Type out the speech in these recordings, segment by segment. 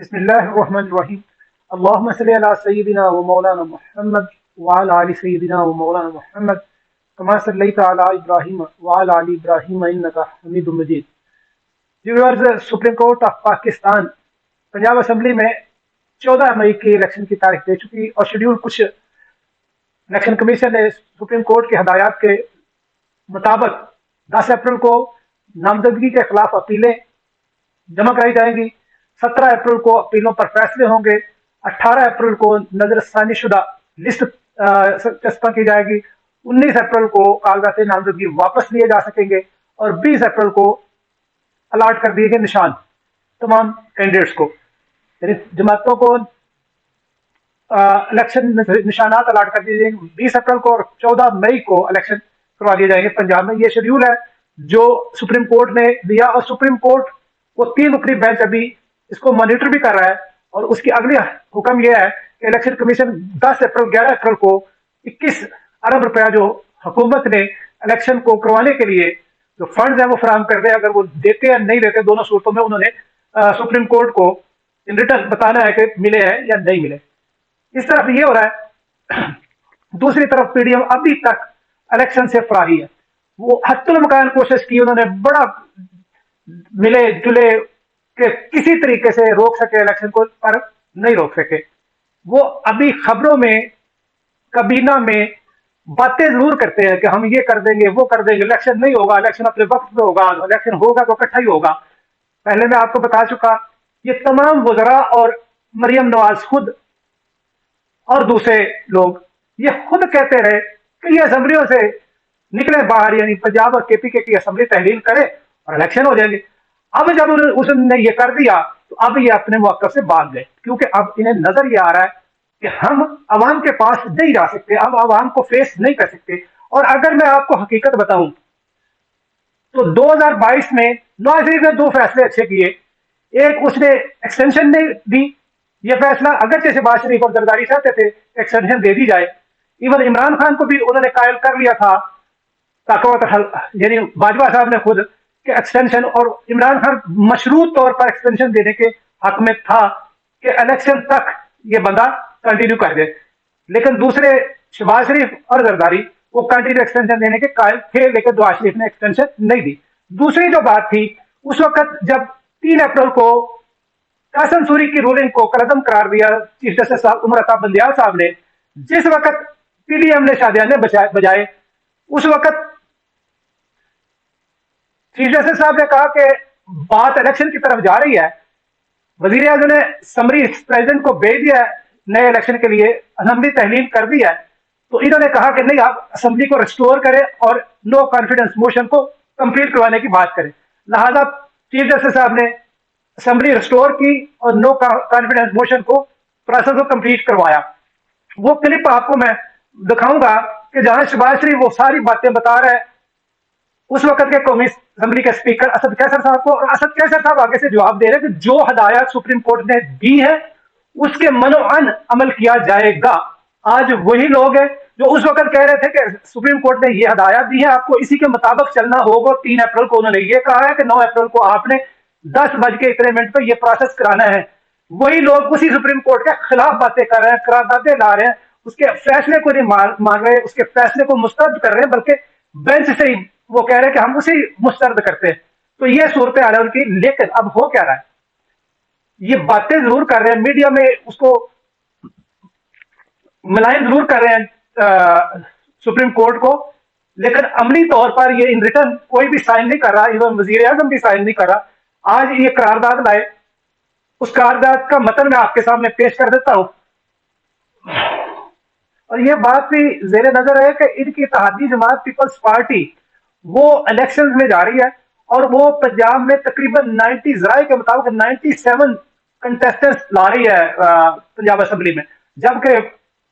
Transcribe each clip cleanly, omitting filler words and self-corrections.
بسم الله الرحمن الرحيم. اللهم صل على سيدنا ومولانا محمد وعلى آل سيدنا ومولانا محمد كما صليت على إبراهيم وعلى آل إبراهيم إنك حميد مجيد. Viewers, supreme court of Pakistan Punjab assembly में 14 मई की इलेक्शन की तारीख दे चुकी और शेड्यूल कुछ इलेक्शन कमीशन ने सुप्रीम कोर्ट के हदायत के मुताबिक 10 अप्रैल को नामजदगी के खिलाफ अपीलें जमा कराई जाएंगी। 17 अप्रैल को अपीलों पर फैसले होंगे। 18 अप्रैल को नजरसानी शुदा लिस्ट चस्पा की जाएगी। 19 अप्रैल को कागजात नामजदगी वापस लिए जा सकेंगे और 20 अप्रैल को अलाट कर दिए गए निशान तमाम कैंडिडेट्स को, यानी जमातों को इलेक्शन निशानात अलाट कर दिए जाएंगे 20 अप्रैल को और 14 मई को इलेक्शन करवा दिए जाएंगे पंजाब में। ये शेड्यूल है जो सुप्रीम कोर्ट ने दिया और सुप्रीम कोर्ट वो 3 रुकनी बेंच अभी इसको मॉनिटर भी कर रहा है और उसकी अगली हुक्म यह है कि इलेक्शन कमीशन 10 अप्रैल 11 अप्रैल को 21 अरब रुपया जो हुकूमत ने इलेक्शन को करवाने के लिए जो फंड्स है वो फराहम कर दे। अगर वो देते या नहीं देते, दोनों सूरतों में उन्होंने सुप्रीम कोर्ट को इन रिटर्न बताना है कि मिले हैं या नहीं मिले। इस तरफ ये हो रहा है। दूसरी तरफ पीडीएम अभी तक इलेक्शन से फरारी है। वो हत्तुलमकान कोशिश की, उन्होंने बड़ा मिले जुले कि किसी तरीके से रोक सके इलेक्शन को, पर नहीं रोक सके। वो अभी खबरों में कबीना में बातें जरूर करते हैं कि हम ये कर देंगे वो कर देंगे, इलेक्शन नहीं होगा, इलेक्शन अपने वक्त पे होगा, इलेक्शन होगा तो इकट्ठा ही होगा। पहले मैं आपको बता चुका, ये तमाम वज़रा और मरियम नवाज खुद और दूसरे लोग ये खुद कहते रहे कि ये असेंबलियों से निकले बाहर, यानी पंजाब और केपीके की असेंबली तहलील करे और इलेक्शन हो जाएंगे। अब जब उसने ये कर दिया तो अब ये अपने मौक़िफ़ से भाग गए, क्योंकि अब इन्हें नजर ये आ रहा है कि हम अवाम के पास नहीं जा सकते, अब अवाम को फेस नहीं कर सकते। और अगर मैं आपको हकीकत बताऊं तो 2022 में नवाज शरीफ ने 2 फैसले अच्छे किए। एक, उसने एक्सटेंशन नहीं दी, ये फैसला अगरचे शहबाज शरीफ और जरदारी चाहते थे एक्सटेंशन दे दी जाए। इवन इमरान खान को भी उन्होंने कायल कर लिया था, यानी बाजवा साहब ने खुद कि एक्सटेंशन, और इमरान खान मशरूत तौर पर एक्सटेंशन देने के हक में था कि इलेक्शन तक ये बंदा कंटिन्यू कर दे। लेकिन दूसरे शहबाज शरीफ और जरदारी वो कंटिन्यू एक्सटेंशन देने के कायल थे, लेकिन नवाज शरीफ ने एक्सटेंशन नहीं दी। दूसरी जो बात थी, उस वक्त जब 3 अप्रैल को कासिम सूरी की रूलिंग को कलअदम करार दिया चीफ जस्टिस साहब उमर अता बंदियाल साहब ने, जिस वक्त पीडीएम ने शादियाने बजाए, उस वक्त चीफ जस्टिस साहब ने कहा कि बात इलेक्शन की तरफ जा रही है। वजीर आज़म ने समरी प्रेसिडेंट को भेज दिया है नए इलेक्शन के लिए, असेंबली तहलील कर दी है, तो इन्होंने कहा कि नहीं, आप असेंबली को रिस्टोर करें और नो कॉन्फिडेंस मोशन को कंप्लीट करवाने की बात करें। लिहाजा चीफ जस्टिस साहब ने असेंबली रिस्टोर की और नो कॉन्फिडेंस मोशन को प्रोसेस को कंप्लीट करवाया। वो क्लिप आपको मैं दिखाऊंगा कि जहां शहबाज शरीफ वो सारी बातें बता रहे हैं उस वक्त के कौमी असेंबली के स्पीकर असद कैसर साहब को, और असद कैसर साहब आगे से जवाब दे रहे हैं कि जो हदायत सुप्रीम कोर्ट ने दी है उसके मनोअन अमल किया जाएगा। आज वही लोग हैं जो उस वक्त कह रहे थे कि सुप्रीम कोर्ट ने ये हदायत दी है, आपको इसी के मुताबिक चलना होगा। 3 अप्रैल को उन्होंने ये कहा है कि 9 अप्रैल को आपने 10 बज के इतने मिनट पर यह प्रोसेस कराना है। वही लोग उसी सुप्रीम कोर्ट के खिलाफ बातें कर रहे हैं, करारदादे ला रहे हैं, उसके फैसले को नहीं मान रहे, उसके फैसले को मुस्तरद कर रहे हैं, बल्कि बेंच से ही वो कह रहे हैं कि हम उसी मुस्तरद करते हैं। तो ये सूरत हाल है उनकी। लेकिन अब हो क्या रहा है, ये बातें जरूर कर रहे हैं, मीडिया में उसको मुलायम जरूर कर रहे हैं सुप्रीम कोर्ट को, लेकिन अमली तौर पर ये इन रिटर्न कोई भी साइन नहीं कर रहा, इवन वजीर आजम भी साइन नहीं कर रहा। आज ये करारदाद लाए, उस करारदाद का मतन मैं आपके सामने पेश कर देता हूं। और ये बात भी जेर नजर है कि इनकी इत्तेहादी जमात पीपल्स पार्टी वो इलेक्शंस में जा रही है और वो पंजाब में तकरीबन 90 जराए के मुताबिक 97 कंटेस्टेंट्स ला रही है पंजाब असेंबली में, जबकि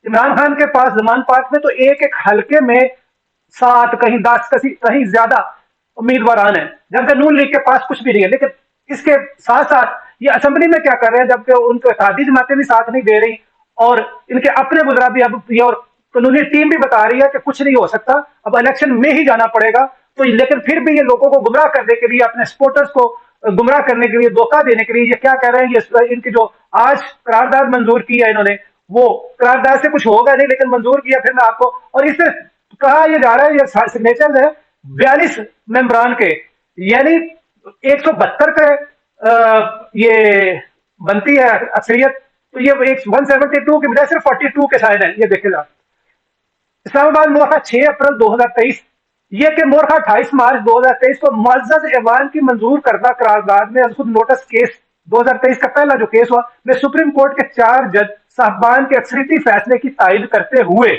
इमरान खान के पास जमान पार्क में तो एक एक हल्के में 7 कहीं 10 कहीं ज्यादा उम्मीदवार हैं, जबकि नून लीग के पास कुछ भी नहीं है। लेकिन इसके साथ साथ ये असेंबली में क्या कर रहे हैं, जबकि उनको इत्तेहादी जमातें भी साथ नहीं दे रही और इनके अपने बुजुर्ग भी, अब ये और कानूनी टीम भी बता रही है कि कुछ नहीं हो सकता, अब इलेक्शन में ही जाना पड़ेगा। तो लेकिन फिर भी ये लोगों को गुमराह करने के लिए, अपने सपोर्टर्स को गुमराह करने के लिए, धोखा देने के लिए ये क्या कह रहे हैं, ये इनकी जो आज करारदाद मंजूर की है इन्होंने, वो करारदाद से कुछ होगा नहीं लेकिन मंजूर किया फिर मैं आपको, और इससे कहा यह जा रहा है, ये सिग्नेचर है 42 मेंबरान के, यानी 172 के ये बनती है अक्सरियत, तो ये 172 के बजाय सिर्फ 42 के शायद है, ये देखेगा। इस्लामाबाद मोरखा 6 अप्रैल 2023, ये कि मोरखा 28 मार्च 2023 को मुअज़्ज़ज़ ऐवान की मंजूर करदा करारदाद में खुद नोटिस केस 2023 का पहला जो केस हुआ में सुप्रीम कोर्ट के 4 जज साहबान के अक्सरियती फैसले की तायद करते हुए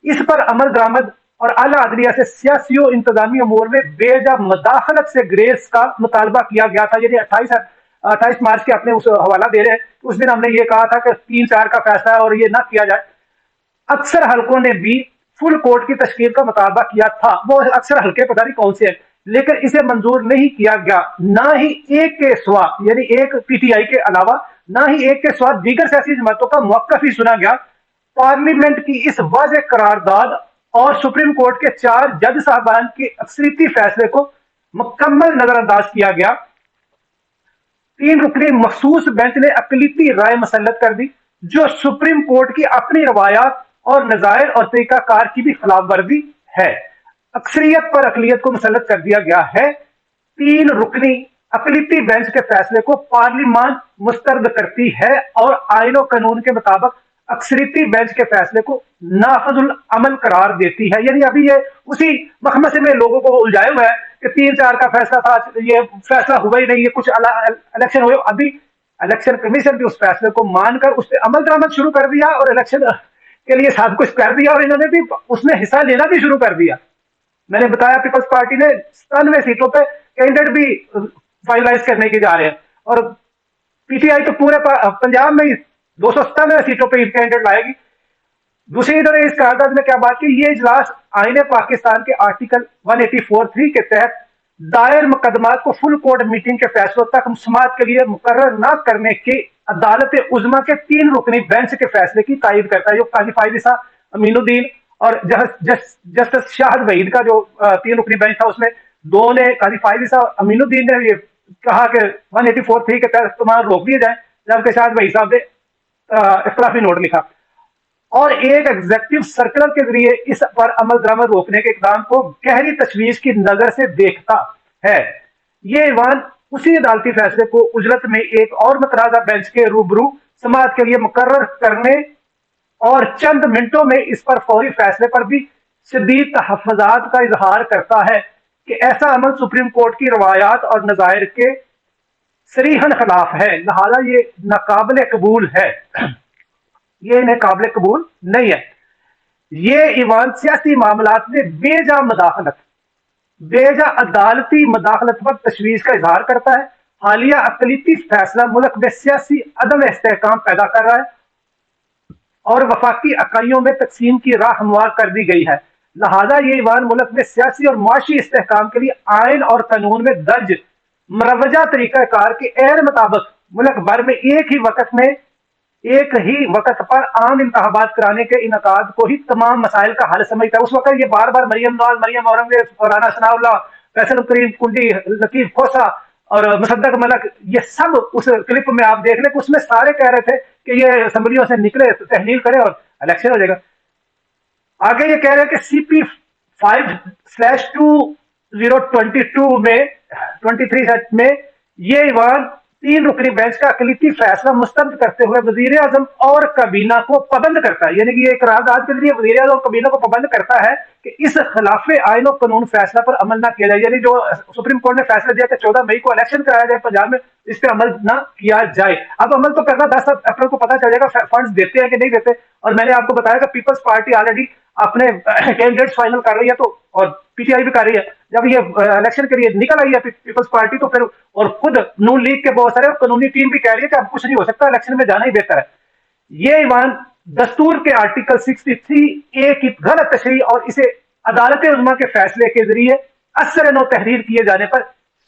इस पर अमल दरामद और आला अदलिया से सियासी और इंतजामी अमूर में बेजा मदाखलत से ग्रेस का मुतालबा किया गया था। यानी 28 मार्च के अपने उस हवाला दे रहे हैं, उस दिन हमने ये कहा था कि 3-4 का फैसला है और ये ना किया जाए। अक्सर हलकों ने भी फुल कोर्ट की तश्कील का मुतालबा किया था, वो अक्सर हल्के पता नहीं कौन से हैं, लेकिन इसे मंजूर नहीं किया गया। ना ही एक के सिवा, यानी एक पीटीआई के अलावा, ना ही एक के सिवा दीगर सियासी जमातों का मौक़िफ़ ही सुना गया। पार्लियामेंट की इस वाज़ेह करारदाद और सुप्रीम कोर्ट के 4 जज साहबान के अक्सरियती फैसले को मुकम्मल नजरअंदाज किया गया। 3 रुकनी मखसूस बेंच ने अक़लियती राय मुसल्लत कर दी, जो सुप्रीम कोर्ट की अपनी रवायात और नज़ायर और तरीकाकार की भी खिलाफ वर्जी है। अक्सरियत पर अक़लियत को मुसल्लत कर दिया गया है। 3 रुकनी अक़लियती बेंच के फैसले को पार्लियामान मुस्तरद करती है और आईन और कानून के मुताबिक अक्सरियती बेंच के फैसले को नाफिजुल अमल करार देती है। यानी अभी ये उसी मखमसे में लोगों को उलझाया हुआ है कि 3-4 का फैसला था, ये फैसला हुआ ही नहीं, ये कुछ इलेक्शन हुए। अभी इलेक्शन कमीशन भी उस फैसले को मानकर उस पर अमल दरामद शुरू कर दिया और इलेक्शन के लिए सब कुछ कर दिया और इन्होंने भी उसमें हिस्सा लेना भी शुरू कर दिया। मैंने बताया पीपल्स पार्टी ने 97 सीटों पे कैंडिडेट भी फाइनलाइज करने के जा रहे हैं और पीटीआई तो पूरे पंजाब में 297 सीटों पे कैंडिडेट लाएगी। दूसरी तरफ इस करारदाद में क्या बात की, ये इजलास आईने पाकिस्तान के आर्टिकल 184(3) के तहत दायर मुकदमात को फुल कोर्ट मीटिंग के फैसलों तक समाअत के लिए मुकर्रर न करने के अदालत उज़्मा के 3 रुकनी बेंच के फैसले की तायद करता है। जो काजी फायद अमीनुद्दीन और जस्टिस शाहिद वहीद का जो 3 रुकनी बेंच था, उसमें 2 ने, काजी फायद अमीनुद्दीन ने ये कहा कि 184(3) के तहत तुम्हारा रोक दिए जाए, जबकि शाहिद वहीद साहब ने इख्तिलाफी नोट लिखा और एक एग्जीक्यूटिव सर्कुलर के जरिए इस पर अमल दरामद रोकने के इकदाम को गहरी तशवीश की नजर से देखता है। ये ऐवान उसी अदालती फैसले को उजरत में एक और मतराजा बेंच के रूबरू समाअत के लिए मुकर्रर करने और चंद मिनटों में इस पर फौरी फैसले पर भी शदीद तहफ़्फ़ुज़ात का इजहार करता है कि ऐसा अमल सुप्रीम कोर्ट की रवायात और नज़ायर के सरीहन खिलाफ है, लिहाजा ये नाकाबिल कबूल है, ये इन्हें काबिल कबूल नहीं है। ये ईवान सियासी मामलात में बेजा मदाखलत, बेजा अदालती मदाखलत पर तशवीश का इजहार करता है। हालिया अक़लियती फैसला मुल्क में सियासी अदम इस्तेहकाम पैदा कर रहा है और वफाकी इकाइयों में तकसीम की राह हमवार कर दी गई है। लिहाजा ये ईवान मुल्क में सियासी और मुआशी इस्तेहकाम के लिए आइन और कानून में दर्ज मरवजा तरीक़ाकार के एहर मुताबिक मुल्क भर में एक ही वक्त पर आम इंतखाबात कराने के इनकाद को ही तमाम मसाइल का हल समझता है। उस वक्त ये बार बार मरियम नवाज, मरियम औरंगजेब, राना सनाउल्लाह, फैसल करीम कुंडी, लतीफ खोसा और मुसद्दक मलक, ये सब उस क्लिप में आप देख लें कि उसमें सारे कह रहे थे कि ये असम्बलियों से निकले, तहलील करे और इलेक्शन हो जाएगा। आगे ये कह रहे हैं कि CP 5/2022 में 23 में ये ईवान 3 रुकनी बेंच का अक़लियती फैसला मुस्तरद करते हुए वज़ीर आज़म और काबीना को पाबंद करता है। यानी कि ये करारदाद के जरिए वज़ीर आज़म और काबीना को पाबंद करता है कि इस खिलाफ़े आइन और कानून फैसला पर अमल ना किया जाए। यानी जो सुप्रीम कोर्ट ने फैसला दिया कि 14 मई को इलेक्शन कराया जाए पंजाब में, इस पर अमल ना किया जाए। अब अमल तो करना 10 अप्रैल को पता चल जाएगा फंड्स देते हैं कि नहीं देते। और मैंने आपको बताया कि पीपल्स पार्टी ऑलरेडी अपने कैंडिडेट्स फाइनल कर रही है, तो और पीटीआई भी कर रही है। जब ये इलेक्शन के लिए निकल आई है पीपल्स पार्टी, तो फिर और खुद नून लीग के बहुत सारे कानूनी टीम भी कह रही है कि अब कुछ नहीं हो सकता, इलेक्शन में जाना ही बेहतर है। ये ईवान दस्तूर के आर्टिकल 63A की गलत तशरीह और इसे अदालत उज़्मा के फैसले के जरिए असर नो तहरीर किए जाने पर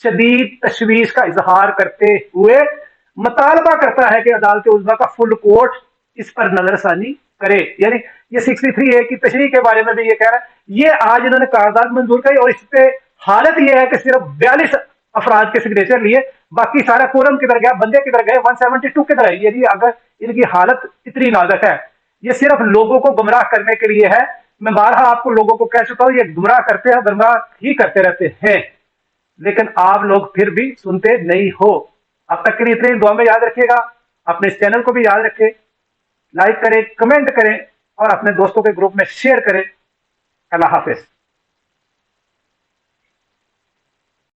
शदीद तशवीश का इजहार करते हुए मुतालबा करता है कि अदालत उज़्मा का फुल कोर्ट इस पर नजरसानी करे। यानी ये 63A की तशरीह के बारे में भी ये कह रहा है। ये आज इन्होंने करारदाद मंजूर करी और इस पे हालत ये है कि सिर्फ 42 अफराद के सिग्नेचर लिए, باقی سارا کورم کدھر گیا, بندے کدھر گئے, 172 کدھر ہے. یہ اگر ان کی حالت اتنی نازک ہے, یہ صرف لوگوں کو گمراہ کرنے کے لیے ہے. میں بارہا آپ کو لوگوں کو کہہ چکا ہوں, یہ گمراہ کرتے ہیں, گمراہ ہی کرتے رہتے ہیں, لیکن آپ لوگ پھر بھی سنتے نہیں ہو. اب تک کے لیے اتنے دعا میں یاد رکھیے گا. اپنے اس چینل کو بھی یاد رکھیں, لائک کریں, کمنٹ کریں اور اپنے دوستوں کے گروپ میں شیئر کریں. اللہ حافظ.